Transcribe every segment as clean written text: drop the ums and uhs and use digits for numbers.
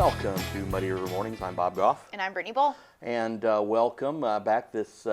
Welcome to Muddy River Mornings. I'm Bob Goff. And I'm Brittany Bull. And welcome back this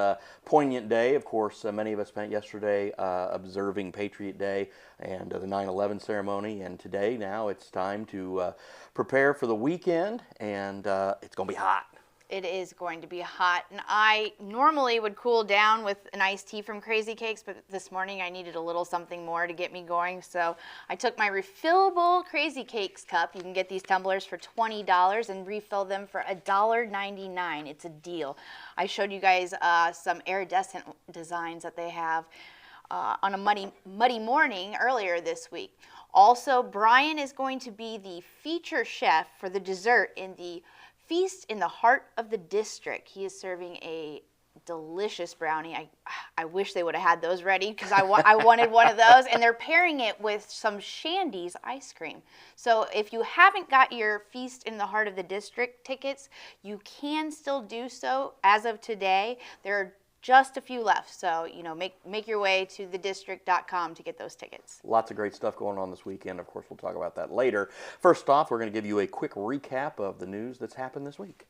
poignant day. Of course, many of us spent yesterday observing Patriot Day and the 9/11 ceremony. And today, now, it's time to prepare for the weekend. And it's going to be hot. It is going to be hot, and I normally would cool down with an iced tea from Crazy Cakes, but this morning I needed a little something more to get me going, so I took my refillable Crazy Cakes cup. You can get these tumblers for $20 and refill them for $1.99. It's a deal. I showed you guys some iridescent designs that they have on a muddy morning earlier this week. Also, Brian is going to be the feature chef for the dessert in the Feast in the Heart of the District. He is serving a delicious brownie. I wish they would have had those ready because I wanted one of those, and they're pairing it with some Shandy's ice cream. So if you haven't got your Feast in the Heart of the District tickets, you can still do so as of today. There are just a few left, so make your way to thedistrict.com to get those tickets. Lots of great stuff going on this weekend. Of course, we'll talk about that later. First off, we're going to give you a quick recap of the news that's happened this week.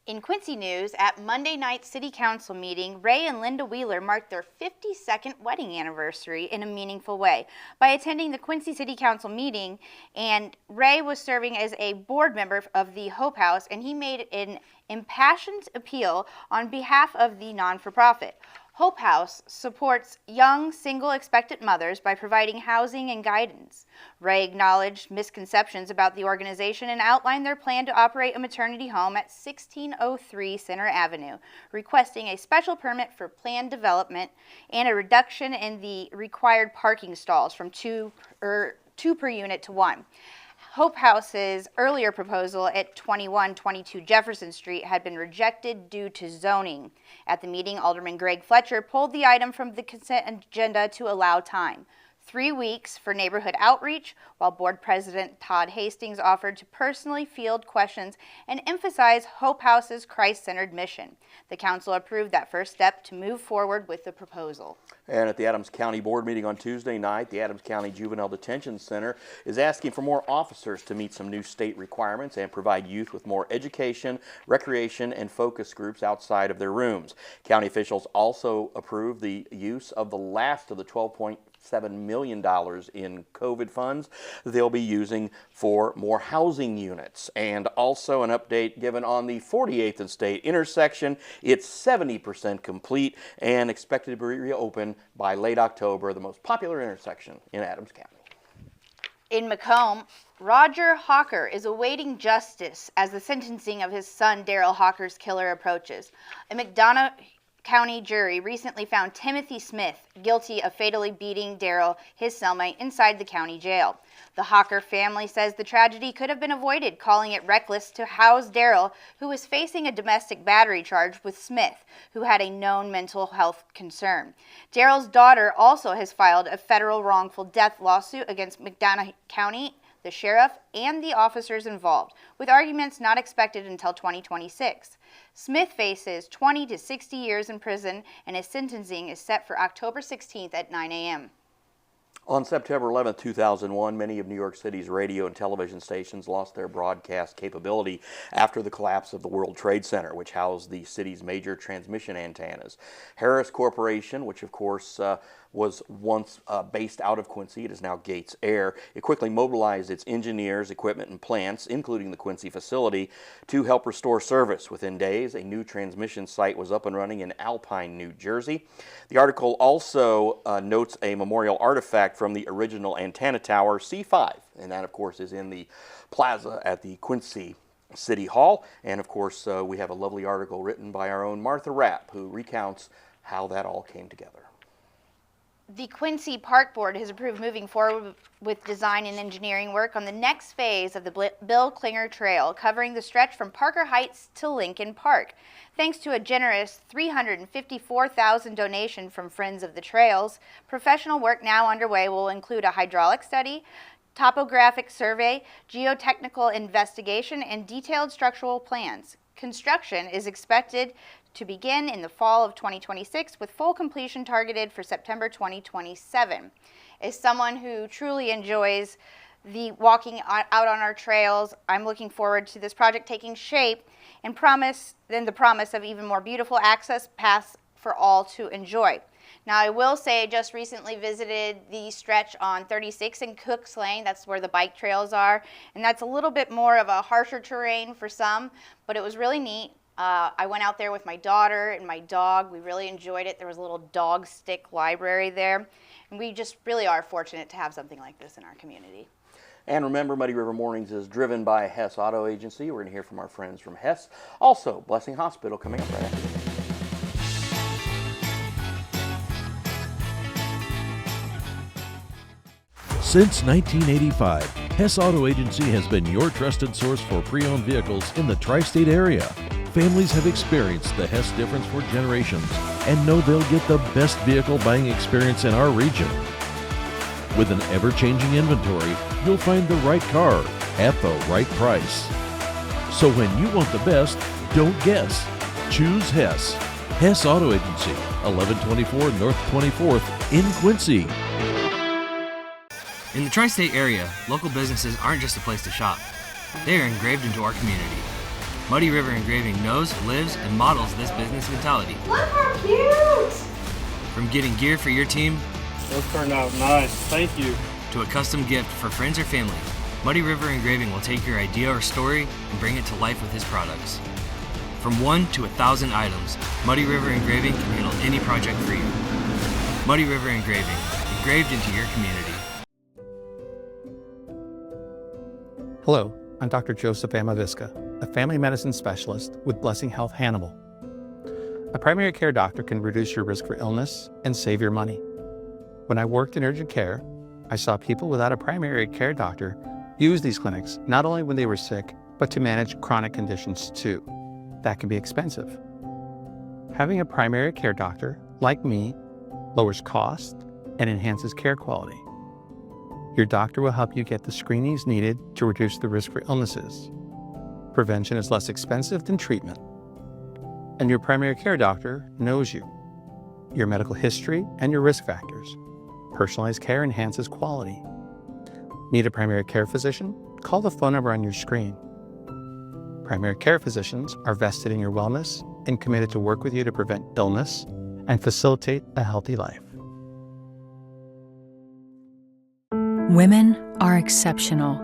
In Quincy news, at Monday night's City Council meeting, Ray and Linda Wheeler marked their 52nd wedding anniversary in a meaningful way by attending the Quincy City Council meeting, and Ray was serving as a board member of the Hope House, and he made an impassioned appeal on behalf of the non-for-profit. Hope House supports young, single expectant mothers by providing housing and guidance. Ray acknowledged misconceptions about the organization and outlined their plan to operate a maternity home at 1603 Center Avenue, requesting a special permit for planned development and a reduction in the required parking stalls from two per unit to one. Hope House's earlier proposal at 2122 Jefferson Street had been rejected due to zoning. At the meeting, Alderman Greg Fletcher pulled the item from the consent agenda to allow time. 3 weeks for neighborhood outreach, while Board President Todd Hastings offered to personally field questions and emphasize Hope House's Christ-centered mission. The council approved that first step to move forward with the proposal. And at the Adams County Board meeting on Tuesday night, the Adams County Juvenile Detention Center is asking for more officers to meet some new state requirements and provide youth with more education, recreation, and focus groups outside of their rooms. County officials also approved the use of the last of the $12.7 million in COVID funds they'll be using for more housing units. And also an update given on the 48th and State intersection. It's 70% complete and expected to be reopened by late October, the most popular intersection in Adams County. In Macomb, Roger Hawker is awaiting justice as the sentencing of his son Daryl Hawker's killer approaches. A McDonough County jury recently found Timothy Smith guilty of fatally beating Daryl, his cellmate, inside the county jail. The Hawker family says the tragedy could have been avoided, calling it reckless to house Daryl, who was facing a domestic battery charge with Smith, who had a known mental health concern. Daryl's daughter also has filed a federal wrongful death lawsuit against McDonough County, the sheriff, and the officers involved, with arguments not expected until 2026. Smith faces 20 to 60 years in prison, and his sentencing is set for October 16th at 9 a.m. On September 11, 2001, many of New York City's radio and television stations lost their broadcast capability after the collapse of the World Trade Center, which housed the city's major transmission antennas. Harris Corporation, which of course was once based out of Quincy, it is now Gates Air. It quickly mobilized its engineers, equipment, and plants, including the Quincy facility, to help restore service. Within days, a new transmission site was up and running in Alpine, New Jersey. The article also notes a memorial artifact from the original antenna tower, C5, and that, of course, is in the plaza at the Quincy City Hall. And, of course, we have a lovely article written by our own Martha Rapp, who recounts how that all came together. The Quincy Park Board has approved moving forward with design and engineering work on the next phase of the Bill Klinger Trail, covering the stretch from Parker Heights to Lincoln Park. Thanks to a generous $354,000 donation from Friends of the Trails, professional work now underway will include a hydraulic study, topographic survey, geotechnical investigation, and detailed structural plans. Construction is expected to begin in the fall of 2026 with full completion targeted for September 2027. As someone who truly enjoys the walking out on our trails. I'm looking forward to this project taking shape and the promise of even more beautiful access paths for all to enjoy. Now, I will say I just recently visited the stretch on 36 in Cooks Lane. That's where the bike trails are, and that's a little bit more of a harsher terrain for some, but it was really neat. I went out there with my daughter and my dog. We really enjoyed it. There was a little dog stick library there, and we just really are fortunate to have something like this in our community. And remember, Muddy River Mornings is driven by Hess Auto Agency. We're going to hear from our friends from Hess. Also, Blessing Hospital coming up right after this. Since 1985, Hess Auto Agency has been your trusted source for pre-owned vehicles in the tri-state area. Families have experienced the Hess difference for generations and know they'll get the best vehicle buying experience in our region. With an ever-changing inventory, you'll find the right car at the right price. So when you want the best, don't guess. Choose Hess. Hess Auto Agency, 1124 North 24th in Quincy. In the tri-state area, local businesses aren't just a place to shop. They are engraved into our community. Muddy River Engraving knows, lives, and models this business mentality. Look how cute! From getting gear for your team, Those turned out nice, thank you. to a custom gift for friends or family, Muddy River Engraving will take your idea or story and bring it to life with his products. From 1 to 1,000 items, Muddy River Engraving can handle any project for you. Muddy River Engraving, engraved into your community. Hello, I'm Dr. Joseph Amavisca, a family medicine specialist with Blessing Health Hannibal. A primary care doctor can reduce your risk for illness and save your money. When I worked in urgent care, I saw people without a primary care doctor use these clinics not only when they were sick, but to manage chronic conditions too. That can be expensive. Having a primary care doctor, like me, lowers cost and enhances care quality. Your doctor will help you get the screenings needed to reduce the risk for illnesses. Prevention is less expensive than treatment. And your primary care doctor knows you, your medical history, and your risk factors. Personalized care enhances quality. Need a primary care physician? Call the phone number on your screen. Primary care physicians are vested in your wellness and committed to work with you to prevent illness and facilitate a healthy life. Women are exceptional.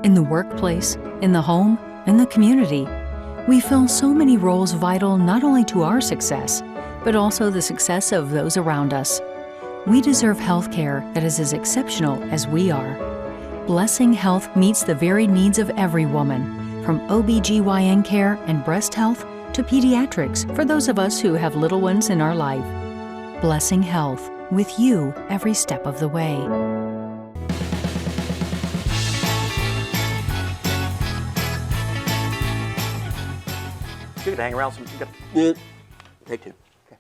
In the workplace, in the home, in the community, we fill so many roles vital not only to our success, but also the success of those around us. We deserve health care that is as exceptional as we are. Blessing Health meets the varied needs of every woman, from OB/GYN care and breast health to pediatrics for those of us who have little ones in our life. Blessing Health, with you every step of the way. You get to hang around take two. Okay.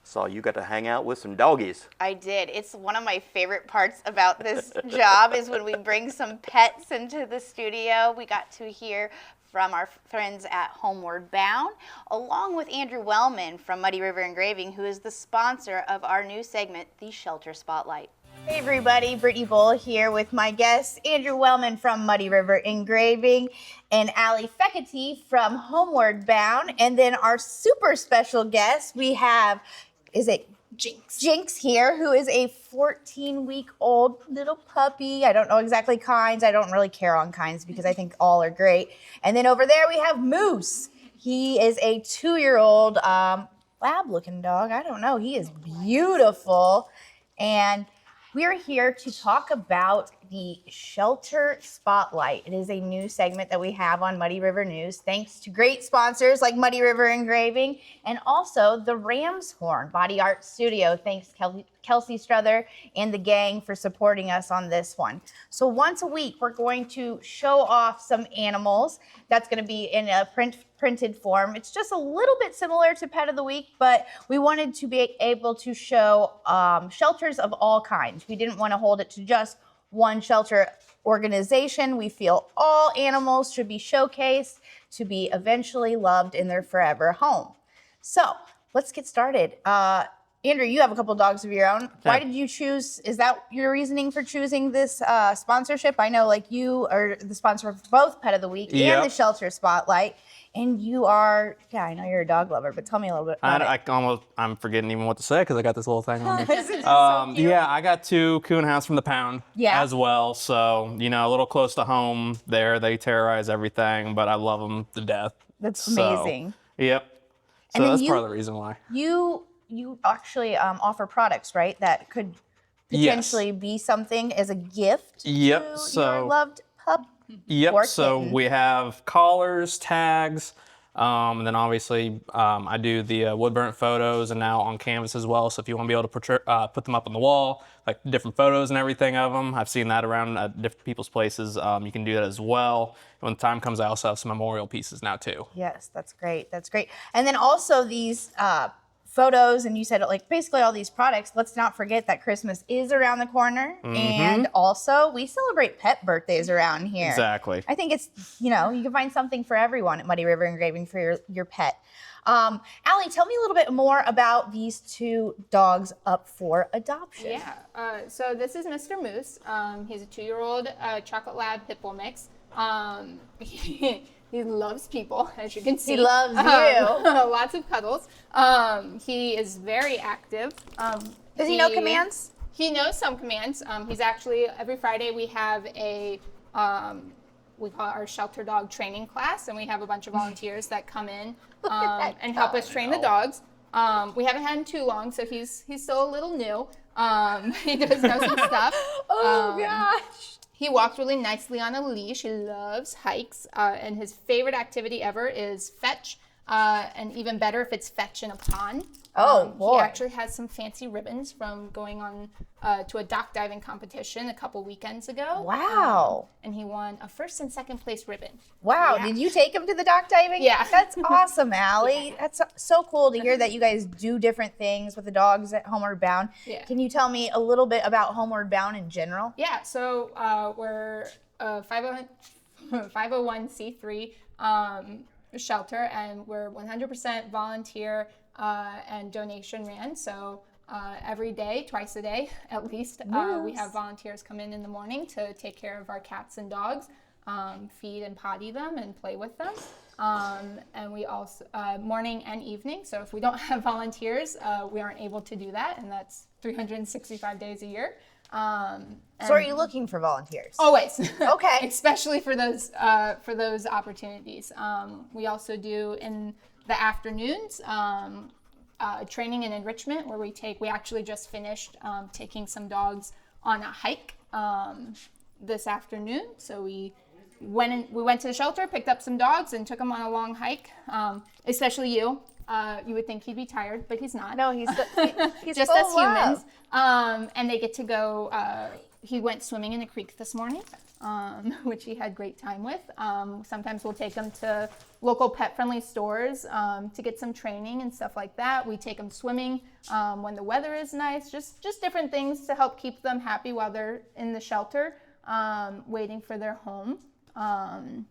Saw you got to hang out with some doggies. I did. It's one of my favorite parts about this job is when we bring some pets into the studio. We got to hear from our friends at Homeward Bound, along with Andrew Wellman from Muddy River Engraving, who is the sponsor of our new segment, The Shelter Spotlight. Hey everybody, Brittany Bull here with my guests, Andrew Wellman from Muddy River Engraving and Allie Feckety from Homeward Bound. And then our super special guest we have, is it Jinx? Jinx here, who is a 14-week-old little puppy. I don't know exactly kinds. I don't really care on kinds because I think all are great. And then over there we have Moose. He is a 2-year-old lab-looking dog. I don't know. He is beautiful. And we are here to talk about the Shelter Spotlight. It is a new segment that we have on Muddy River News, thanks to great sponsors like Muddy River Engraving and also the Ram's Horn Body Art Studio. Thanks, Kelsey Struther and the gang for supporting us on this one. So once a week, we're going to show off some animals. That's going to be in a printed form. It's just a little bit similar to Pet of the Week, but we wanted to be able to show shelters of all kinds. We didn't want to hold it to just one shelter organization. We feel all animals should be showcased to be eventually loved in their forever home. So let's get started. Andrew, you have a couple dogs of your own. Why did you choose? Is that your reasoning for choosing this sponsorship? I know, like, you are the sponsor for both Pet of the Week and the Shelter Spotlight, and you are. Yeah, I know you're a dog lover, but tell me a little bit about it. I'm forgetting even what to say because I got this little thing on me. This is so cute. Yeah, I got 2 coonhounds from the pound as well. So, you know, a little close to home there. They terrorize everything, but I love them to death. That's amazing. Yep. So that's part of the reason why. You actually offer products, right? That could potentially be something as a gift to your loved pup. Yep. So we have collars, tags, and then obviously I do the wood burnt photos and now on canvas as well. So if you want to be able to put them up on the wall, like different photos and everything of them, I've seen that around at different people's places. You can do that as well. When the time comes, I also have some memorial pieces now too. Yes, that's great. That's great. And then also these photos, and you said like basically all these products. Let's not forget that Christmas is around the corner, and also we celebrate pet birthdays around here. Exactly. I think it's, you know, you can find something for everyone at Muddy River Engraving for your pet. Allie, tell me a little bit more about these 2 dogs up for adoption. Yeah, so this is Mr. Moose. He's a 2-year-old chocolate lab pit bull mix. He loves people, as you can see. He loves you. Lots of cuddles. He is very active. Does he know commands? He knows some commands. He's actually, every Friday we have a, we call it our shelter dog training class, and we have a bunch of volunteers that come in and help us train the dogs. We haven't had him too long, so he's still a little new. He does know some stuff. Oh gosh. He walks really nicely on a leash. He loves hikes, and his favorite activity ever is fetch, and even better if it's fetch in a pond. Oh, boy. He actually has some fancy ribbons from going on to a dock diving competition a couple weekends ago. Wow. And he won a 1st and 2nd place ribbon. Wow. Yeah. Did you take him to the dock diving? Yeah. That's awesome, Allie. That's so cool to hear that you guys do different things with the dogs at Homeward Bound. Yeah. Can you tell me a little bit about Homeward Bound in general? Yeah, so we're a 501c3 shelter, and we're 100% volunteer and donation ran. So every day, twice a day at least, we have volunteers come in the morning to take care of our cats and dogs, feed and potty them and play with them. And we also, morning and evening, so if we don't have volunteers, we aren't able to do that, and that's 365 days a year. So are you looking for volunteers? Always. Okay. Especially for those opportunities. We also do in the afternoons training and enrichment, where we actually just finished taking some dogs on a hike this afternoon. So we went to the shelter, picked up some dogs, and took them on a long hike. Especially you. You would think he'd be tired, but he's not. No, he's just full as of love. humans. And they get to go. He went swimming in the creek this morning, which he had great time with. Sometimes we'll take him to local pet-friendly stores to get some training and stuff like that. We take them swimming when the weather is nice. Just different things to help keep them happy while they're in the shelter, waiting for their home, and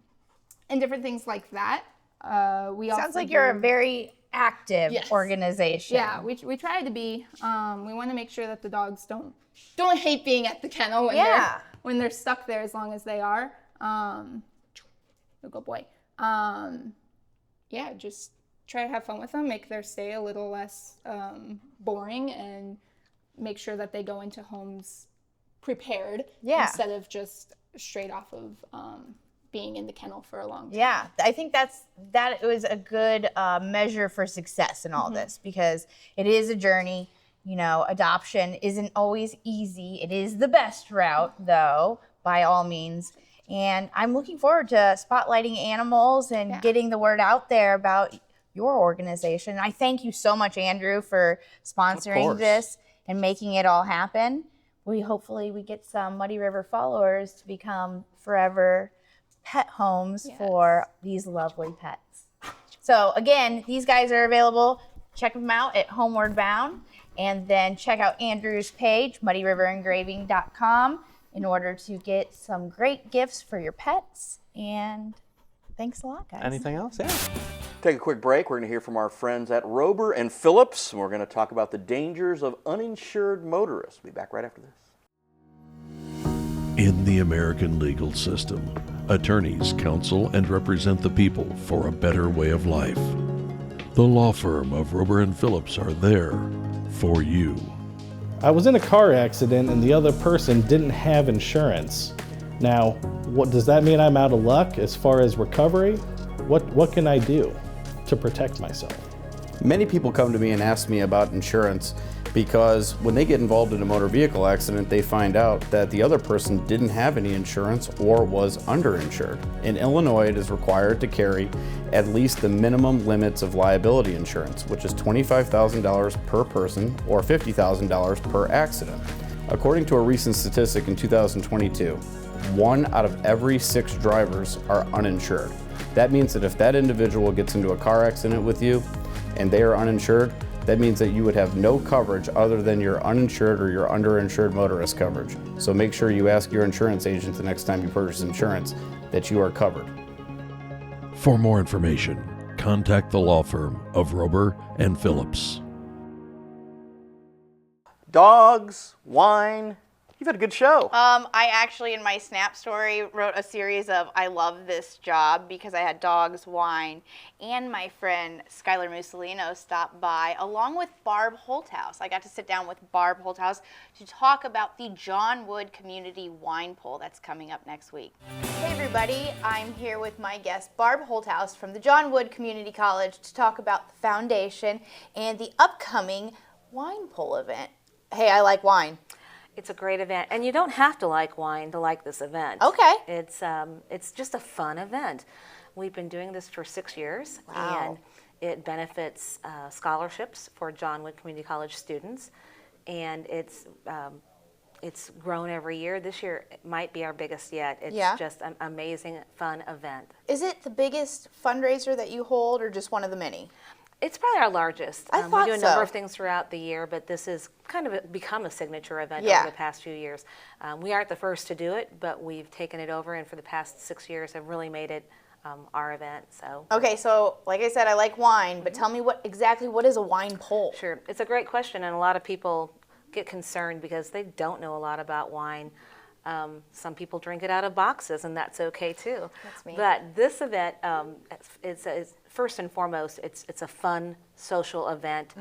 different things like that. Sounds like you're a very active organization. Yeah, we try to be. We want to make sure that the dogs don't hate being at the kennel when they're stuck there, as long as they are. Good boy. Just try to have fun with them, make their stay a little less boring, and make sure that they go into homes prepared instead of just straight off of being in the kennel for a long time. Yeah, I think that was a good measure for success in all this, because it is a journey. You know, adoption isn't always easy. It is the best route, though, by all means. And I'm looking forward to spotlighting animals and getting the word out there about your organization. I thank you so much, Andrew, for sponsoring this and making it all happen. Hopefully we get some Muddy River followers to become forever pet homes for these lovely pets. So again, these guys are available. Check them out at Homeward Bound, and then check out Andrew's page, muddyriverengraving.com, in order to get some great gifts for your pets. And thanks a lot, guys. Anything else? Yeah. Take a quick break. We're going to hear from our friends at Rober and Phillips, and we're going to talk about the dangers of uninsured motorists. We'll be back right after this. In the American legal system, attorneys counsel and represent the people for a better way of life. The law firm of Rober and Phillips are there for you. I was in a car accident and the other person didn't have insurance. Now, what does that mean? I'm out of luck as far as recovery? What can I do to protect myself? Many people come to me and ask me about insurance because when they get involved in a motor vehicle accident, they find out that the other person didn't have any insurance or was underinsured. In Illinois, it is required to carry at least the minimum limits of liability insurance, which is $25,000 per person or $50,000 per accident. According to a recent statistic in 2022, 1 out of every 6 drivers are uninsured. That means that if that individual gets into a car accident with you and they are uninsured, that means that you would have no coverage other than your uninsured or your underinsured motorist coverage. So make sure you ask your insurance agent the next time you purchase insurance that you are covered. For more information, contact the law firm of Rober and Phillips. Dogs, wine. You've had a good show. I actually, in my Snap story, wrote a series of I love this job because I had dogs, wine, and my friend Skylar Mussolino stopped by along with Barb Holthouse. I got to sit down with Barb Holthouse to talk about the John Wood Community Wine Poll that's coming up next week. Hey everybody, I'm here with my guest Barb Holthouse from the John Wood Community College to talk about the foundation and the upcoming wine poll event. Hey, I like wine. It's a great event, and you don't have to like wine to like this event. Okay. It's just a fun event. We've been doing this for 6 years, Wow. and it benefits scholarships for John Wood Community College students, and it's grown every year. This year it might be our biggest yet. It's just an amazing, fun event. Is it the biggest fundraiser that you hold, or just one of the many? It's probably our largest. I thought we do a number so. of things throughout the year, but this has kind of become a signature event Yeah. over the past few years. We aren't the first to do it, but we've taken it over, and for the past 6 years have really made it our event. So. Okay, so like I said, I like wine, but tell me what is a wine poll? Sure, it's a great question, and a lot of people get concerned because they don't know a lot about wine. Some people drink it out of boxes, and that's okay too. That's me. But this event, it's first and foremost, it's a fun social event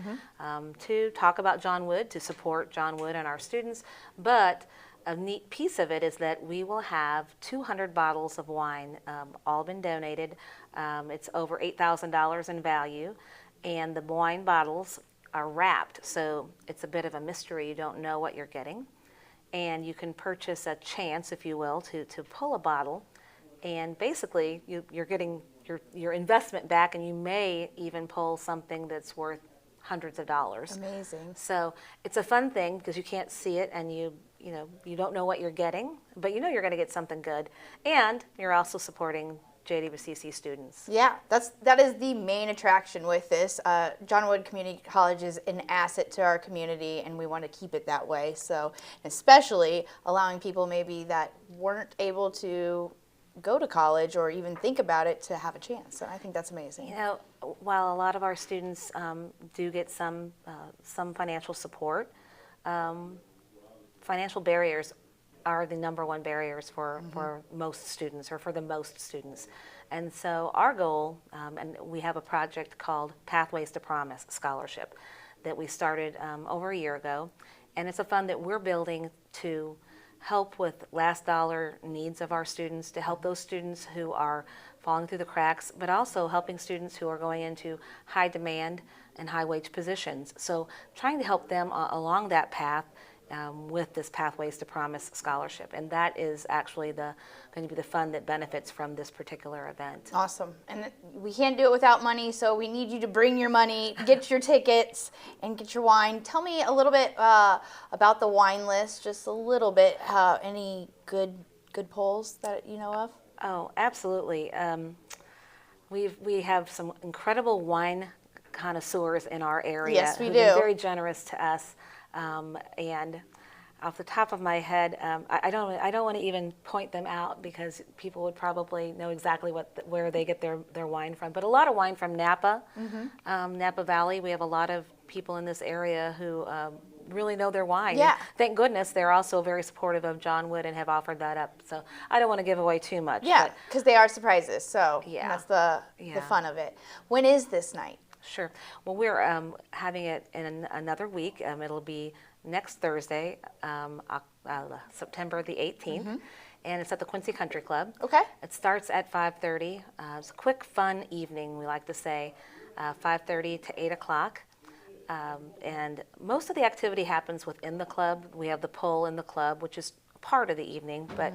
to talk about John Wood, to support John Wood and our students. But a neat piece of it is that we will have 200 bottles of wine, all been donated. It's over $8,000 in value, and the wine bottles are wrapped, so it's a bit of a mystery. You don't know what you're getting. And you can purchase a chance, if you will, to pull a bottle, and basically you're getting your investment back, and you may even pull something that's worth hundreds of dollars. Amazing. So it's a fun thing because you can't see it, and you don't know what you're getting, but you know you're going to get something good, and you're also supporting JDVCC students. Yeah, that is the main attraction with this. John Wood Community College is an asset to our community, and we want to keep it that way. So, especially allowing people maybe that weren't able to go to college or even think about it to have a chance. So I think that's amazing. You know, while a lot of our students do get some financial support, financial barriers are the #1 barriers for most students, or for the most students. And so our goal, and we have a project called Pathways to Promise Scholarship that we started over a year ago, and it's a fund that we're building to help with last dollar needs of our students, to help those students who are falling through the cracks, but also helping students who are going into high demand and high wage positions. So trying to help them along that path with this Pathways to Promise scholarship, and that is actually going to be the fund that benefits from this particular event. Awesome. And we can't do it without money, so we need you to bring your money, get your tickets, and get your wine. Tell me a little bit about the wine list, just a little bit. Any good polls that you know of? Oh, absolutely. We have some incredible wine connoisseurs in our area. Yes, we who've do. been very generous to us. And Off the top of my head, I don't want to even point them out because people would probably know exactly where they get their wine from. But a lot of wine from Napa, Napa Valley. We have a lot of people in this area who really know their wine. Yeah. And thank goodness they're also very supportive of John Wood and have offered that up. So I don't want to give away too much. Yeah, but because they are surprises. So Yeah. that's the fun of it. When is this night? Sure. Well, we're having it in another week. It'll be next Thursday, September the 18th, and it's at the Quincy Country Club. Okay. It starts at 5:30. It's a quick, fun evening, we like to say, 5:30 to 8 o'clock. And most of the activity happens within the club. We have the pull in the club, which is part of the evening, but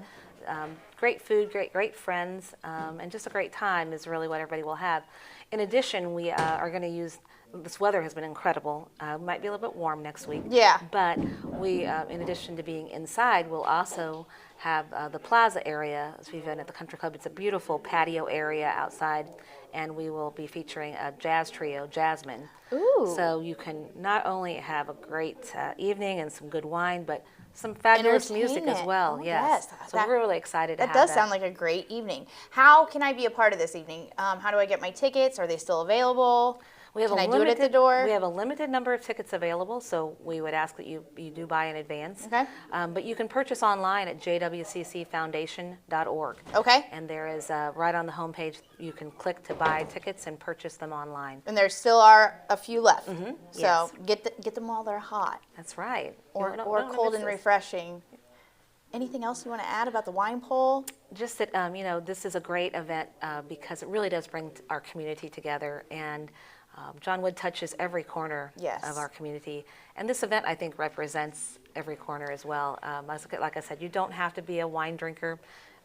great food, great friends, and just a great time is really what everybody will have. In addition, we are going to use, this weather has been incredible. Might be a little bit warm next week. Yeah. But we, in addition to being inside, we'll also have the plaza area. As we've been at the country club, it's a beautiful patio area outside, and we will be featuring a jazz trio, Jasmine. Ooh. So you can not only have a great evening and some good wine, but some fabulous music as Entertainment. well. Oh, yes. yes. So we're really excited to That have does that. sound like a great evening. How can I be a part of this evening? How do I get my tickets? Are they still available? Can I do it at the door? We have a limited number of tickets available, so we would ask that you do buy in advance. Okay. But you can purchase online at jwccfoundation.org. Okay. And there is, right on the homepage, you can click to buy tickets and purchase them online. And there still are a few left. So yes. get them while they're hot That's right. or Don't cold miss and this. refreshing. Anything else you want to add about the wine poll? Just that, this is a great event because it really does bring our community together, and John Wood touches every corner of our community. And this event, I think, represents every corner as well. Like I said, you don't have to be a wine drinker.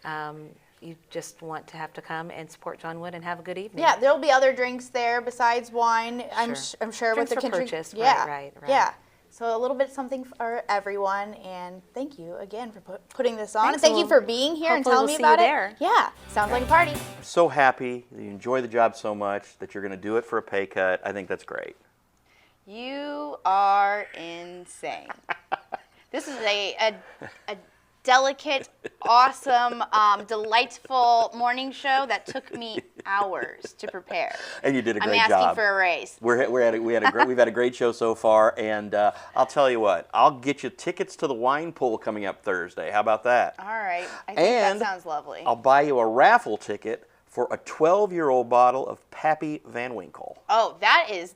You just want to have to come and support John Wood and have a good evening. Yeah, there'll be other drinks there besides wine. I'm sure with Drinks the for country. purchase, Yeah, right. Yeah. So a little bit something for everyone, and thank you again for putting this on. Thanks, And thank you and for being here and hopefully telling we'll me see you about it. there. Yeah, sounds like a party. So happy that you enjoy the job so much that you're going to do it for a pay cut. I think that's great. You are insane. This is a delicate, awesome, delightful morning show that took me hours to prepare. And you did a great I'm job. asking for a raise. We've had a great show so far, and I'll tell you what, I'll get you tickets to the wine pool coming up Thursday. How about that? All right, I think And that sounds lovely. I'll buy you a raffle ticket for a 12-year-old bottle of Pappy Van Winkle. Oh, that is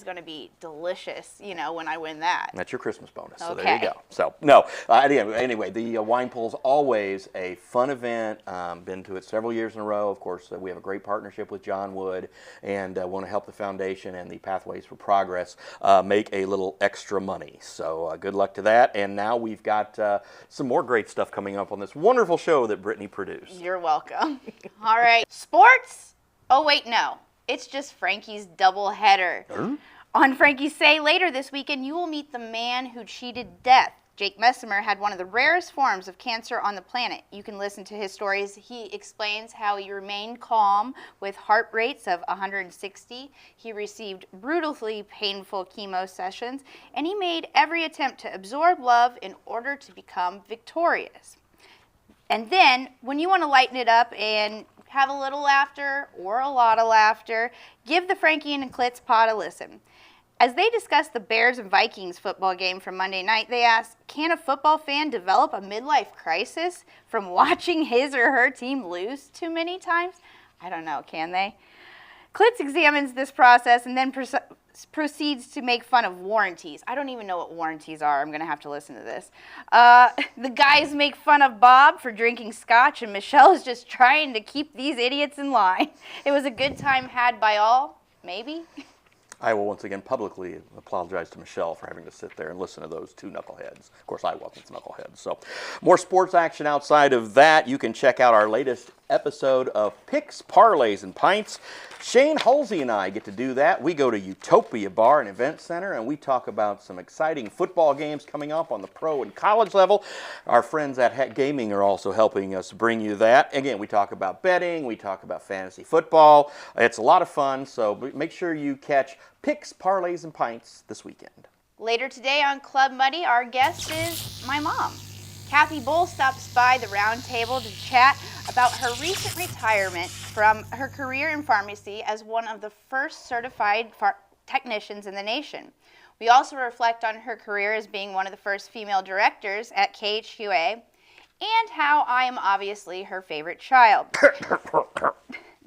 going to be delicious. When I win that. That's your Christmas bonus. So Okay. there you go. So no, anyway, the wine pool's always a fun event. Been to it several years in a row. Of course, we have a great partnership with John Wood, and want to help the foundation and the Pathways for Progress make a little extra money. So good luck to that. And now we've got some more great stuff coming up on this wonderful show that Brittany produced. You're welcome. All right, sports. Oh wait, no. It's just Frankie's doubleheader. On Frankie's Say later this weekend, you will meet the man who cheated death. Jake Messimer had one of the rarest forms of cancer on the planet. You can listen to his stories. He explains how he remained calm with heart rates of 160. He received brutally painful chemo sessions, and he made every attempt to absorb love in order to become victorious. And then, when you want to lighten it up and have a little laughter or a lot of laughter, give the Frankie and Klitz pod a listen. As they discuss the Bears and Vikings football game from Monday night, they ask, can a football fan develop a midlife crisis from watching his or her team lose too many times? I don't know, can they? Klitz examines this process and then proceeds to make fun of warranties. I don't even know what warranties are. I'm going to have to listen to this. The guys make fun of Bob for drinking scotch, and Michelle is just trying to keep these idiots in line. It was a good time had by all, maybe. I will once again publicly apologize to Michelle for having to sit there and listen to those two knuckleheads. Of course, I wasn't knuckleheads. So, more sports action outside of that. You can check out our latest episode of Picks, Parlays, and Pints. Shane Halsey and I get to do that. We go to Utopia Bar and Event Center, and we talk about some exciting football games coming up on the pro and college level. Our friends at Het Gaming are also helping us bring you that. Again, we talk about betting. We talk about fantasy football. It's a lot of fun, so make sure you catch Picks, Parlays, and Pints this weekend. Later today on Club Muddy, our guest is my mom. Kathy Bull stops by the round table to chat about her recent retirement from her career in pharmacy as one of the first certified technicians in the nation. We also reflect on her career as being one of the first female directors at KHQA and how I am obviously her favorite child.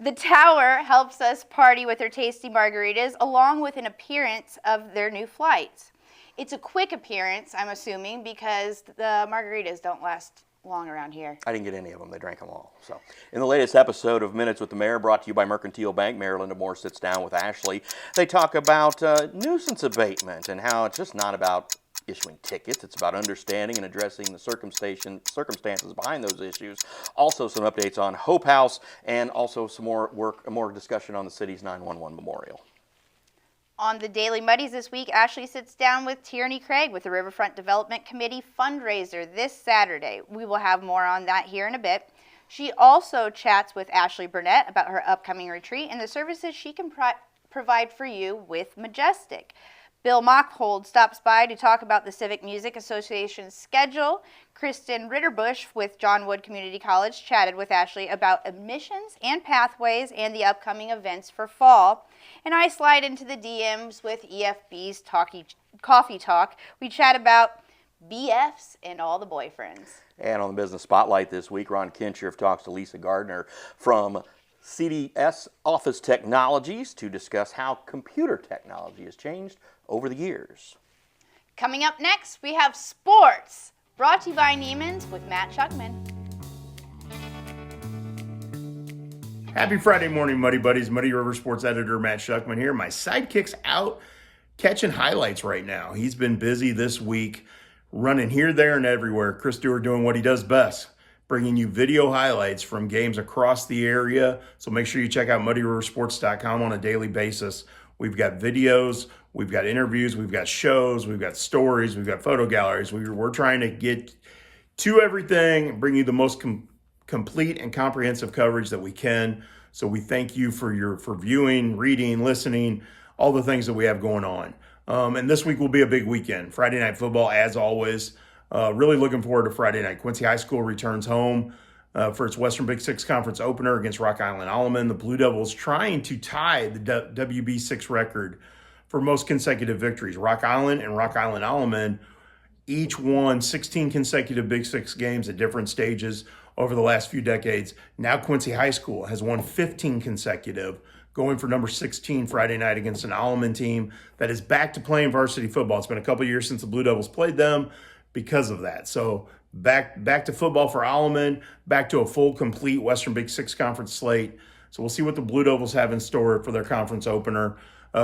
The Tower helps us party with their tasty margaritas along with an appearance of their new flights. It's a quick appearance, I'm assuming, because the margaritas don't last long around here. I didn't get any of them. They drank them all. So, in the latest episode of Minutes with the Mayor, brought to you by Mercantile Bank, Mayor Linda Moore sits down with Ashley. They talk about nuisance abatement and how it's just not about issuing tickets. It's about understanding and addressing the circumstances behind those issues. Also, some updates on Hope House and also some more discussion on the city's 911 memorial. On the Daily Muddies this week, Ashley sits down with Tierney Craig with the Riverfront Development Committee fundraiser this Saturday. We will have more on that here in a bit. She also chats with Ashley Burnett about her upcoming retreat and the services she can provide for you with Majestic. Bill Mockhold stops by to talk about the Civic Music Association's schedule. Kristen Ritterbusch with John Wood Community College chatted with Ashley about admissions and pathways and the upcoming events for fall. And I slide into the DMs with EFB's Coffee Talk. We chat about BFs and all the boyfriends. And on the Business Spotlight this week, Ron Kinshirf talks to Lisa Gardner from CDS Office Technologies to discuss how computer technology has changed over the years. Coming up next, we have sports, brought to you by Neiman's with Matt Schuckman. Happy Friday morning, Muddy Buddies. Muddy River Sports Editor Matt Schuckman here. My sidekick's out catching highlights right now. He's been busy this week, running here, there, and everywhere. Chris Stewart doing what he does best, bringing you video highlights from games across the area. So make sure you check out muddyriversports.com on a daily basis. We've got videos, we've got interviews, we've got shows, we've got stories, we've got photo galleries. We're trying to get to everything, bring you the most complete and comprehensive coverage that we can. So we thank you for viewing, reading, listening, all the things that we have going on. And this week will be a big weekend. Friday night football, as always. Really looking forward to Friday night. Quincy High School returns home for its Western Big Six Conference opener against Rock Island Alleman. The Blue Devils trying to tie the WB6 record for most consecutive victories. Rock Island and Rock Island Alleman each won 16 consecutive Big Six games at different stages over the last few decades. Now Quincy High School has won 15 consecutive, going for number 16 Friday night against an Alleman team that is back to playing varsity football. It's been a couple years since the Blue Devils played them because of that. So back to football for Alleman, back to a full, complete Western Big Six Conference slate. So we'll see what the Blue Devils have in store for their conference opener.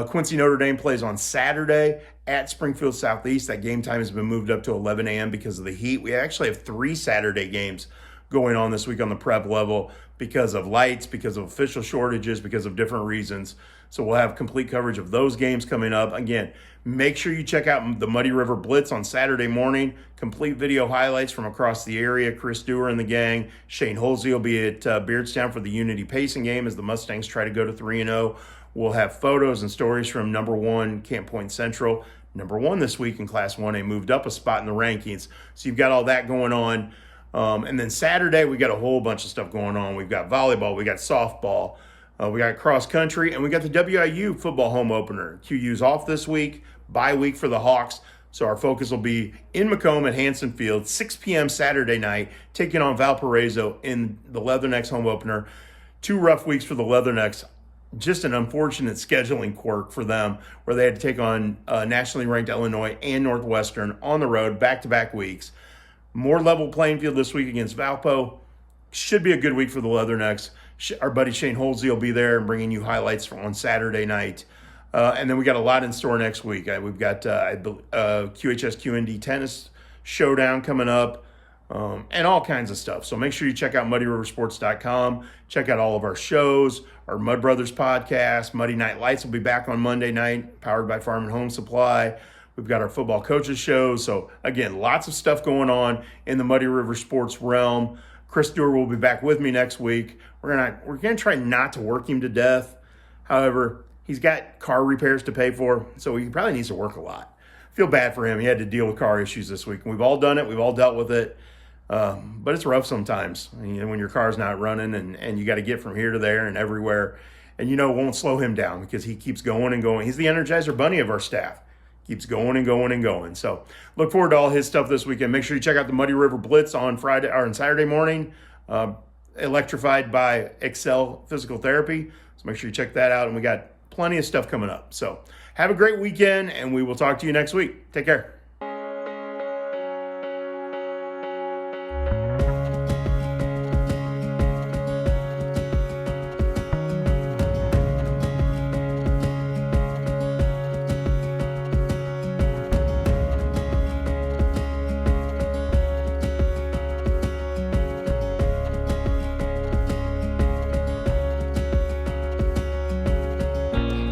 Quincy Notre Dame plays on Saturday at Springfield Southeast. That game time has been moved up to 11 a.m. because of the heat. We actually have 3 Saturday games going on this week on the prep level because of lights, because of official shortages, because of different reasons. So we'll have complete coverage of those games coming up. Again, make sure you check out the Muddy River Blitz on Saturday morning. Complete video highlights from across the area. Chris Dewar and the gang. Shane Holsey will be at Beardstown for the Unity Pacing game as the Mustangs try to go to 3-0. We'll have photos and stories from number 1 Camp Point Central. Number 1 this week in Class 1A, moved up a spot in the rankings. So you've got all that going on. And then Saturday, we got a whole bunch of stuff going on. We've got volleyball, we got softball, we got cross country, and we got the WIU football home opener. QU's off this week, bye week for the Hawks. So our focus will be in Macomb at Hanson Field, 6 p.m. Saturday night, taking on Valparaiso in the Leathernecks home opener. 2 rough weeks for the Leathernecks. Just an unfortunate scheduling quirk for them where they had to take on nationally ranked Illinois and Northwestern on the road back-to-back weeks. More level playing field this week against Valpo. Should be a good week for the Leathernecks. Our buddy Shane Holsey will be there and bringing you highlights on Saturday night. And then we got a lot in store next week. We've got QHS QND tennis showdown coming up and all kinds of stuff. So make sure you check out muddyriversports.com. Check out all of our shows, our Mud Brothers podcast. Muddy Night Lights will be back on Monday night, powered by Farm and Home Supply. We've got our football coaches shows. So again, lots of stuff going on in the Muddy River Sports realm. Chris Dewar will be back with me next week. We're gonna try not to work him to death. However, he's got car repairs to pay for, so he probably needs to work a lot. feel bad for him. He had to deal with car issues this week. We've all done it. We've all dealt with it. But it's rough sometimes, when your car's not running and you got to get from here to there and everywhere. And, it won't slow him down because he keeps going and going. He's the Energizer Bunny of our staff. Keeps going and going and going. So look forward to all his stuff this weekend. Make sure you check out the Muddy River Blitz on Friday or on Saturday morning, electrified by Excel Physical Therapy. So make sure you check that out. And we got plenty of stuff coming up. So have a great weekend, and we will talk to you next week. Take care.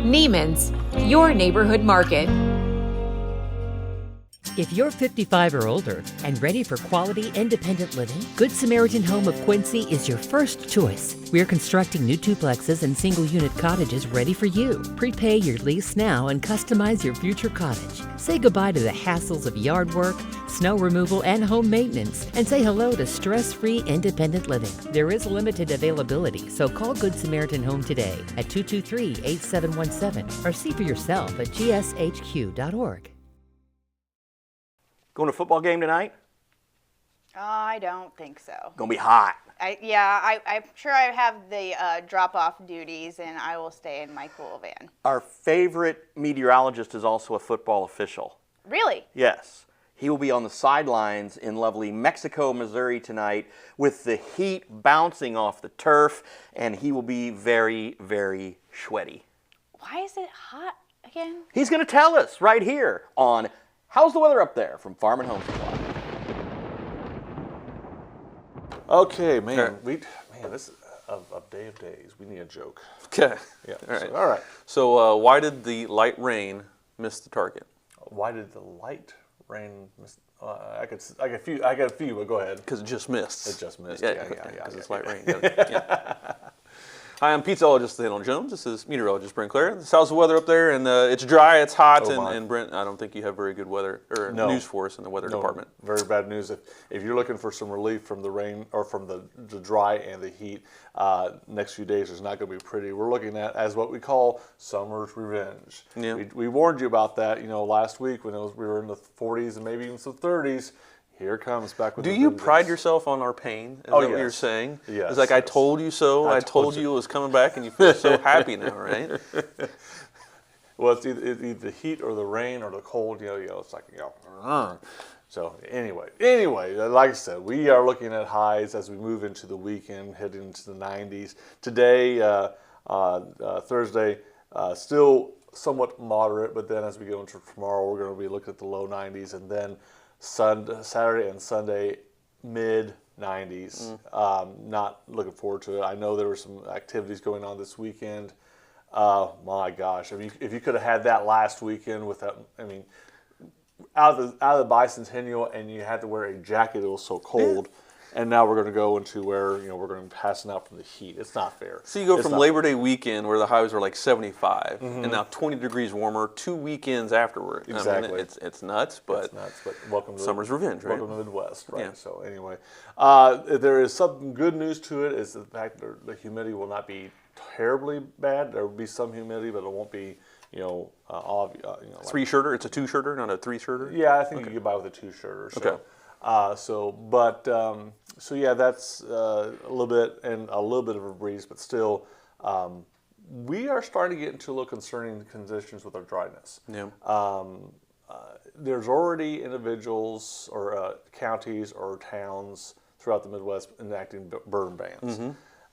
Neiman's, your neighborhood market. If you're 55 or older and ready for quality, independent living, Good Samaritan Home of Quincy is your first choice. We're constructing new duplexes and single-unit cottages ready for you. Prepay your lease now and customize your future cottage. Say goodbye to the hassles of yard work, snow removal, and home maintenance, and say hello to stress-free, independent living. There is limited availability, so call Good Samaritan Home today at 223-8717 or see for yourself at gshq.org. Going to a football game tonight? I don't think so. Going to be hot. I'm sure I have the drop-off duties, and I will stay in my cool van. Our favorite meteorologist is also a football official. Really? Yes. He will be on the sidelines in lovely Mexico, Missouri tonight with the heat bouncing off the turf, and he will be very, very sweaty. Why is it hot again? He's going to tell us right here on How's the Weather Up There from Farm and Home Supply. Okay, man. This is a day of days. We need a joke. Okay. Yeah. All right. So why did the light rain miss the target? Why did the light rain miss? I got a few, but go ahead. Because it just missed. It just missed. Yeah, because it's light rain. Yeah. Hi, I'm meteorologist Daniel Jones. This is meteorologist Brent Clare. This is how's the weather up there, and it's dry, it's hot, and Brent, I don't think you have very good weather or news for us in the weather department. Very bad news. If you're looking for some relief from the rain or from the dry and the heat, next few days is not going to be pretty. We're looking at as what we call summer's revenge. Yeah. We warned you about that, last week when we were in the 40s and maybe even some 30s. Here comes back with. Do you pride yourself on our pain? Is that what you're saying? Yes. It's like I told you so. I told you it was coming back, and you feel so happy now, right? Well, it's either the heat or the rain or the cold. It's like So anyway, like I said, we are looking at highs as we move into the weekend, heading into the 90s. Today, Thursday, still somewhat moderate, but then as we go into tomorrow, we're going to be looking at the low 90s, and then Saturday and Sunday, mid-90s. Not looking forward to it. I know there were some activities going on this weekend. My gosh, if you could have had that last weekend without, out of the bicentennial, and you had to wear a jacket, it was so cold. Yeah. And now we're going to go into where we're going to be passing out from the heat. It's not fair. So you go from Labor Day weekend where the highs were like 75, and now 20 degrees warmer 2 weekends afterward. Exactly. It's nuts, but welcome to summer's revenge, right? Welcome to the Midwest, right? Yeah. So anyway, there is some good news to it. Is the fact that the humidity will not be terribly bad. There will be some humidity, but it won't be. Three-shirter. It's a two-shirter, not a three-shirter. Yeah, I think you can get by with a two-shirter. So. Okay. So yeah, that's a little bit of a breeze, but still, we are starting to get into a little concerning conditions with our dryness. Yeah. There's already individuals or counties or towns throughout the Midwest enacting burn bans. Mm-hmm.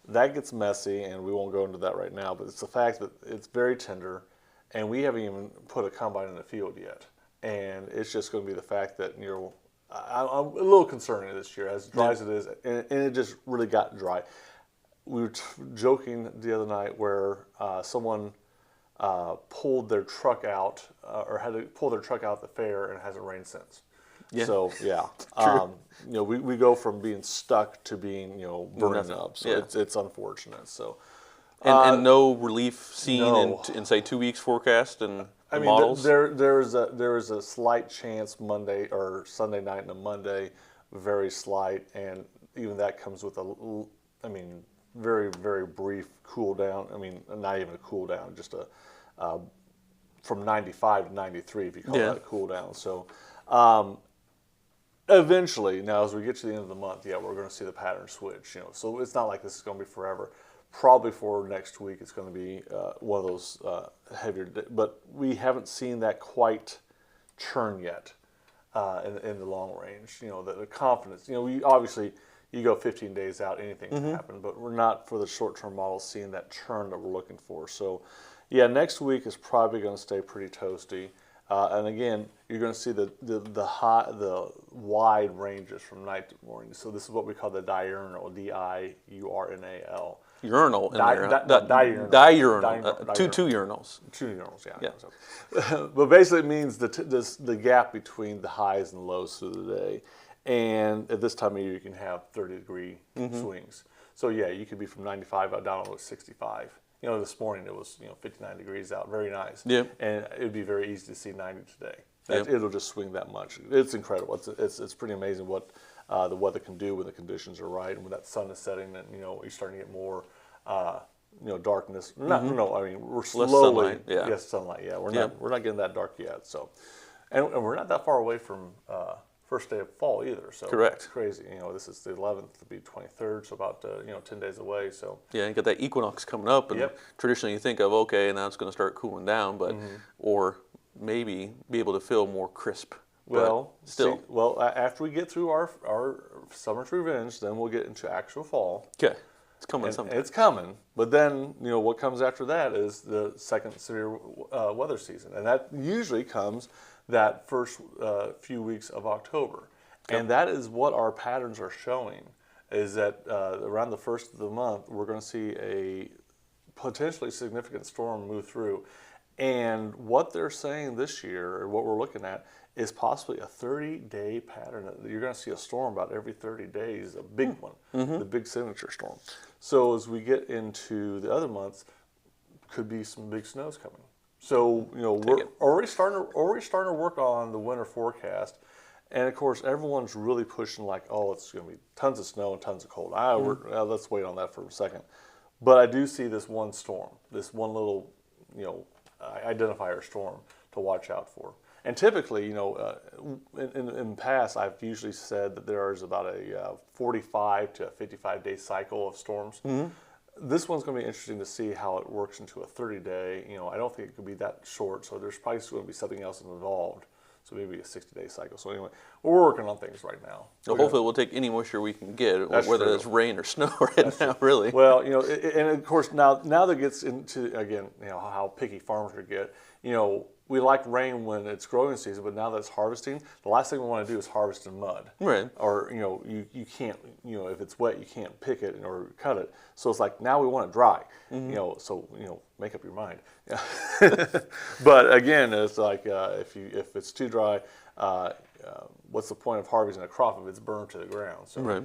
That gets messy, and we won't go into that right now, but it's the fact that it's very tender, and we haven't even put a combine in the field yet. And it's just going to be the fact that, I'm a little concerned this year, as dry as it is, and it just really got dry. We were joking the other night where someone pulled their truck out, or had to pull their truck out at the fair, and it hasn't rained since. Yeah. So yeah, we go from being stuck to being burning up. So it's unfortunate. So and no relief seen in say 2 weeks forecast and. I mean, models? there is a slight chance Monday or Sunday night and a Monday, very slight, and even that comes with very, very brief cool down. I mean, not even a cool down, just a from 95 to 93, if you call that a cool down. So eventually, now as we get to the end of the month, we're going to see the pattern switch. So it's not like this is going to be forever. Probably for next week, it's going to be one of those heavier. But we haven't seen that quite turn yet in the long range. The confidence. We obviously. You go 15 days out, anything can happen, but we're not, for the short-term models, seeing that turn that we're looking for. So, next week is probably going to stay pretty toasty. And again, you're going to see the wide ranges from night to morning. So this is what we call the diurnal, D-I-U-R-N-A-L. Urinal in there. Diurnal. Diurnal. Two urinals. Two urinals, yeah. So, but basically it means the gap between the highs and lows through the day. And at this time of year, you can have 30-degree swings. So you could be from 95 out down to 65. This morning it was 59 degrees out, very nice. Yeah. And it would be very easy to see 90 today. It'll just swing that much. It's incredible. It's pretty amazing what the weather can do when the conditions are right and when that sun is setting and you're starting to get more darkness. I mean we're slowly sunlight. Yeah, we're not getting that dark yet. So, and we're not that far away from. First day of fall either, so correct. It's crazy. This is the 11th, to be 23rd, so about 10 days away. So you got that equinox coming up, and traditionally you think of now it's going to start cooling down, but or maybe be able to feel more crisp. Well, after we get through our summer's revenge, then we'll get into actual fall. Okay, it's coming. Sometime. It's coming, but then what comes after that is the second severe weather season, and that usually comes that first few weeks of October. And that is what our patterns are showing, is that around the first of the month, we're going to see a potentially significant storm move through. And what they're saying this year, or what we're looking at, is possibly a 30-day pattern. You're going to see a storm about every 30 days, a big one, the big signature storm. So as we get into the other months, could be some big snows coming. So we're already starting to work on the winter forecast, and of course everyone's really pushing it's going to be tons of snow and tons of cold. Let's wait on that for a second. But I do see this one storm, this one little identifier storm to watch out for. And typically, in the past, I've usually said that there is about a 45 to 55 day cycle of storms. This one's going to be interesting to see how it works into a 30-day. I don't think it could be that short, so there's probably going to be something else involved. So maybe a 60-day cycle. So anyway, we're working on things right now. So hopefully we'll take any moisture we can get, whether it's rain or snow right now, really. Well, and of course now that gets into, again, how picky farmers could get. We like rain when it's growing season, but now that it's harvesting, the last thing we want to do is harvest in mud. Right. Or, you can't, if it's wet, you can't pick it or cut it. So it's like, now we want it dry. So, make up your mind. But again, it's like, if it's too dry, what's the point of harvesting a crop if it's burned to the ground? So right.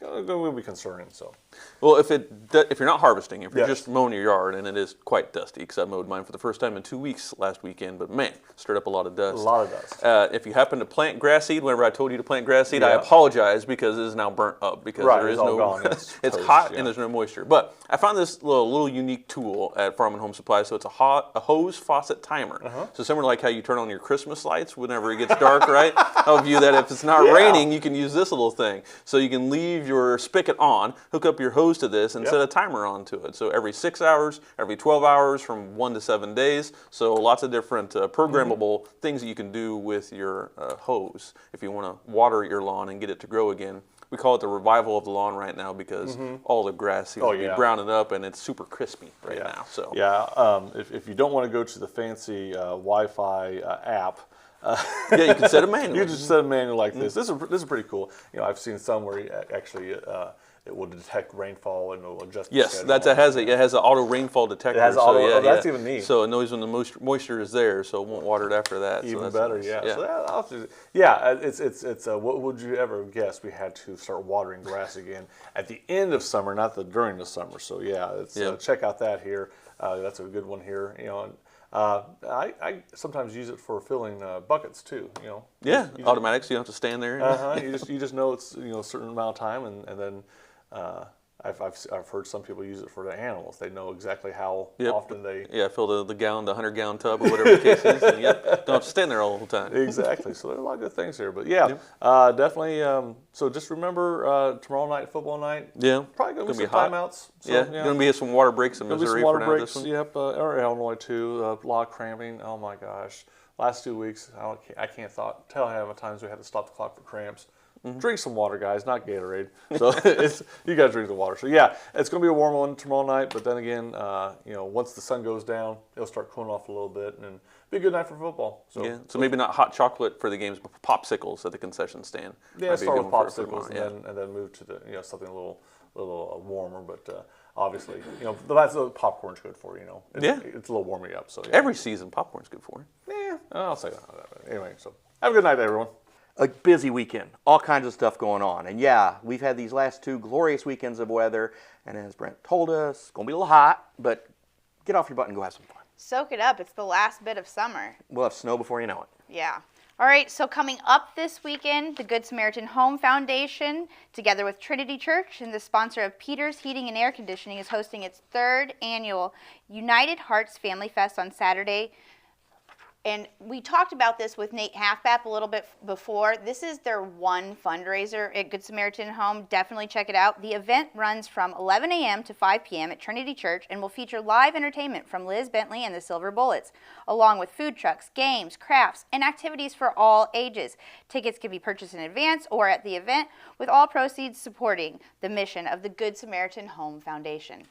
It will be concerning. So, well, if you're not harvesting, if you're just mowing your yard, and it is quite dusty, because I mowed mine for the first time in 2 weeks last weekend, but man, stirred up a lot of dust. A lot of dust. If you happen to plant grass seed, whenever I told you to plant grass seed, I apologize because it is now burnt up because there is no. Gone. It's hot and there's no moisture. But I found this little unique tool at Farm and Home Supply. So it's a hose faucet timer. So similar like how you turn on your Christmas lights whenever it gets dark, right? I'll view that if it's not raining, you can use this little thing. So you can leave your spigot on, hook up your hose to this, and set a timer onto it. So every 6 hours, every 12 hours, from 1 to 7 days. So lots of different programmable things that you can do with your hose if you want to water your lawn and get it to grow again. We call it the revival of the lawn right now because all the grass seems to be browning up and it's super crispy right now. So if you don't want to go to the fancy Wi-Fi app. You can set a manual. You just set a manual like this. This is pretty cool. I've seen some where actually it will detect rainfall and it will adjust. Yes, it has an auto rainfall detector. It has auto. That's even neat. So it knows when the moisture is there, so it won't water it after that. Even so better, nice. So it's what would you ever guess we had to start watering grass again at the end of summer, not during the summer. So check out that here. That's a good one here. I sometimes use it for filling buckets too. Yeah, automatic, so you don't have to stand there. You just know it's a certain amount of time, and then I've heard some people use it for the animals. They know exactly how often they fill the 100-gallon tub or whatever the case is. And don't have to stand there all the time. Exactly. So there's a lot of good things here, but definitely. So just remember tomorrow night, football night. Yeah, probably gonna be some hot. timeouts. So, going to be some water breaks in Missouri for now. Breaks, this one. Yep, or Illinois too. A lot of cramping. Oh my gosh. Last 2 weeks, I can't tell how many times we had to stop the clock for cramps. Drink some water, guys, not Gatorade. So you got to drink the water. So yeah, it's going to be a warm one tomorrow night. But then again, once the sun goes down, it'll start cooling off a little bit, and be a good night for football. So maybe not hot chocolate for the games, but popsicles at the concession stand. Yeah, start with popsicles and then move to the something a little warmer. But obviously, that's popcorn's good for you. It's a little warming up. So every season, popcorn's good for you. Yeah, I'll say that. Anyway, so have a good night, everyone. A busy weekend, all kinds of stuff going on. And yeah, we've had these last 2 glorious weekends of weather. And as Brent told us, it's going to be a little hot, but get off your butt and go have some fun. Soak it up. It's the last bit of summer. We'll have snow before you know it. Yeah. All right, so coming up this weekend, the Good Samaritan Home Foundation, together with Trinity Church and the sponsor of Peters Heating and Air Conditioning, is hosting its 3rd annual United Hearts Family Fest on Saturday. And we talked about this with Nate Halfbap a little bit before. This is their one fundraiser at Good Samaritan Home. Definitely check it out. The event runs from 11 a.m. to 5 p.m. at Trinity Church and will feature live entertainment from Liz Bentley and the Silver Bullets, along with food trucks, games, crafts, and activities for all ages. Tickets can be purchased in advance or at the event, with all proceeds supporting the mission of the Good Samaritan Home Foundation.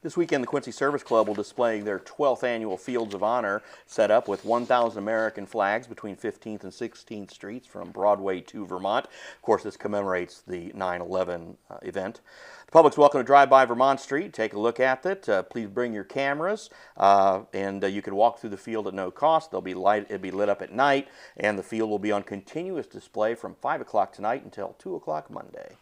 This weekend, the Quincy Service Club will display their 12th annual Fields of Honor, set up with 1,000 American flags between 15th and 16th Streets from Broadway to Vermont. Of course, this commemorates the 9/11 event. The public's welcome to drive by Vermont Street, take a look at it. Please bring your cameras, and you can walk through the field at no cost. It'll be lit up at night, and the field will be on continuous display from 5 o'clock tonight until 2 o'clock Monday.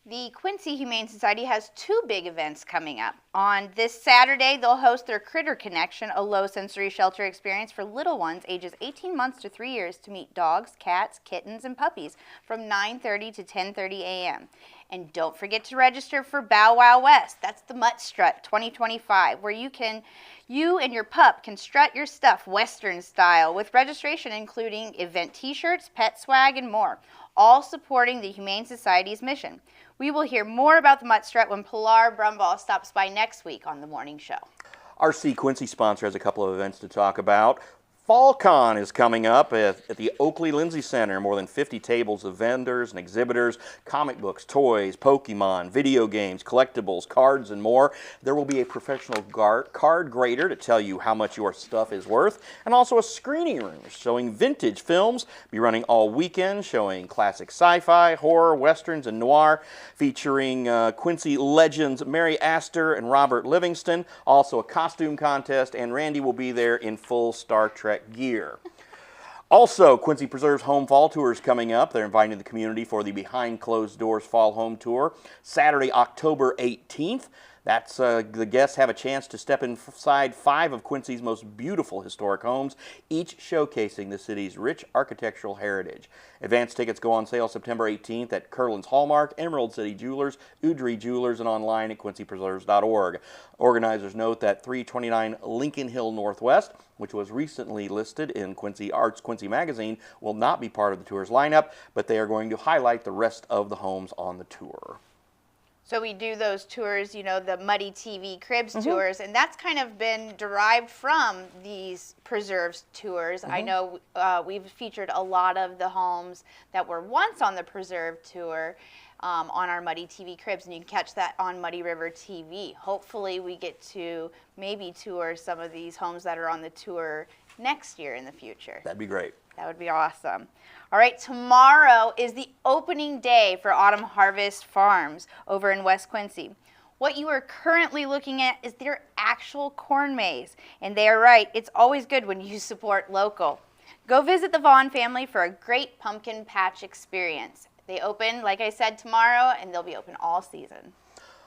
The Quincy Humane Society has 2 big events coming up. On this Saturday, they'll host their Critter Connection, a low-sensory shelter experience for little ones ages 18 months to 3 years to meet dogs, cats, kittens, and puppies from 9:30 to 10:30 a.m. And don't forget to register for Bow Wow West. That's the Mutt Strut 2025, where you and your pup can strut your stuff Western style with registration including event t-shirts, pet swag, and more, all supporting the Humane Society's mission. We will hear more about the Mutt Strut when Pilar Brumbaugh stops by next week on the morning show. RC Quincy sponsor has a couple of events to talk about. FallCon is coming up at the Oakley Lindsay Center. More than 50 tables of vendors and exhibitors, comic books, toys, Pokemon, video games, collectibles, cards, and more. There will be a professional card grader to tell you how much your stuff is worth, and also a screening room showing vintage films. Be running all weekend, showing classic sci-fi, horror, westerns, and noir, featuring Quincy legends Mary Astor and Robert Livingston. Also a costume contest, and Randy will be there in full Star Trek gear. Also, Quincy Preserve's Home Fall Tour is coming up. They're inviting the community for the Behind Closed Doors Fall Home Tour, Saturday, October 18th. That's the guests have a chance to step inside 5 of Quincy's most beautiful historic homes, each showcasing the city's rich architectural heritage. Advance tickets go on sale September 18th at Curlin's Hallmark, Emerald City Jewelers, Udry Jewelers, and online at quincypreserves.org. Organizers note that 329 Lincoln Hill Northwest, which was recently listed in Quincy Arts Quincy magazine, will not be part of the tour's lineup, but they are going to highlight the rest of the homes on the tour. So we do those tours, the Muddy TV Cribs tours, and that's kind of been derived from these preserves tours. I know we've featured a lot of the homes that were once on the preserve tour on our Muddy TV Cribs, and you can catch that on Muddy River TV. Hopefully we get to maybe tour some of these homes that are on the tour next year in the future. That'd be great. That would be awesome. All right, tomorrow is the opening day for Autumn Harvest Farms over in West Quincy. What you are currently looking at is their actual corn maze. And they are right, it's always good when you support local. Go visit the Vaughn family for a great pumpkin patch experience. They open, like I said, tomorrow, and they'll be open all season.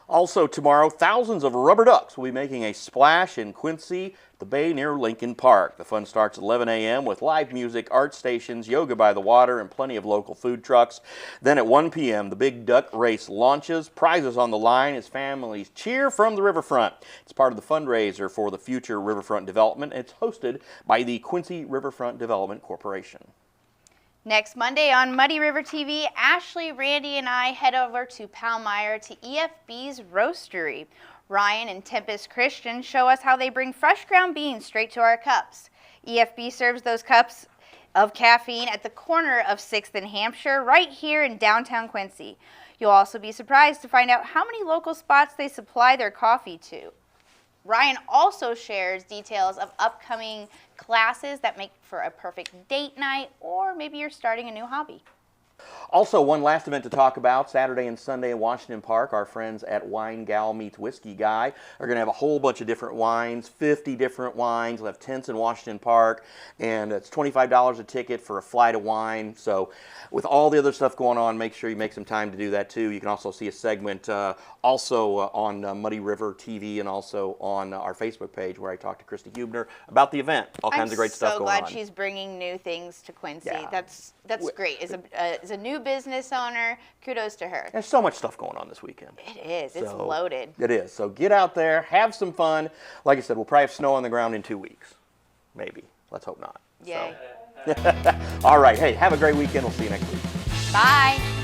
Also tomorrow, thousands of rubber ducks will be making a splash in Quincy, the bay near Lincoln Park. The fun starts at 11 a.m. with live music, art stations, yoga by the water, and plenty of local food trucks. Then at 1 p.m., the big duck race launches. Prizes on the line as families cheer from the riverfront. It's part of the fundraiser for the future riverfront development. It's hosted by the Quincy Riverfront Development Corporation. Next Monday on Muddy River TV, Ashley, Randy, and I head over to Palmyra to EFB's Roastery. Ryan and Tempest Christian show us how they bring fresh ground beans straight to our cups. EFB serves those cups of caffeine at the corner of 6th and Hampshire, right here in downtown Quincy. You'll also be surprised to find out how many local spots they supply their coffee to. Ryan also shares details of upcoming classes that make for a perfect date night, or maybe you're starting a new hobby. Also, one last event to talk about, Saturday and Sunday in Washington Park. Our friends at Wine Gal Meets Whiskey Guy are going to have a whole bunch of different wines, 50 different wines. They'll have tents in Washington Park, and it's $25 a ticket for a flight of wine. So with all the other stuff going on, make sure you make some time to do that too. You can also see a segment on Muddy River TV and also on our Facebook page where I talked to Christy Hubner about the event. All kinds of great stuff going on. I'm so glad she's bringing new things to Quincy. Yeah. That's great. As a new business owner, kudos to her. There's so much stuff going on this weekend. It is. It's loaded. It is. So get out there, have some fun. Like I said, we'll probably have snow on the ground in 2 weeks. Maybe. Let's hope not. Yay. So. All right. Hey, have a great weekend. We'll see you next week. Bye.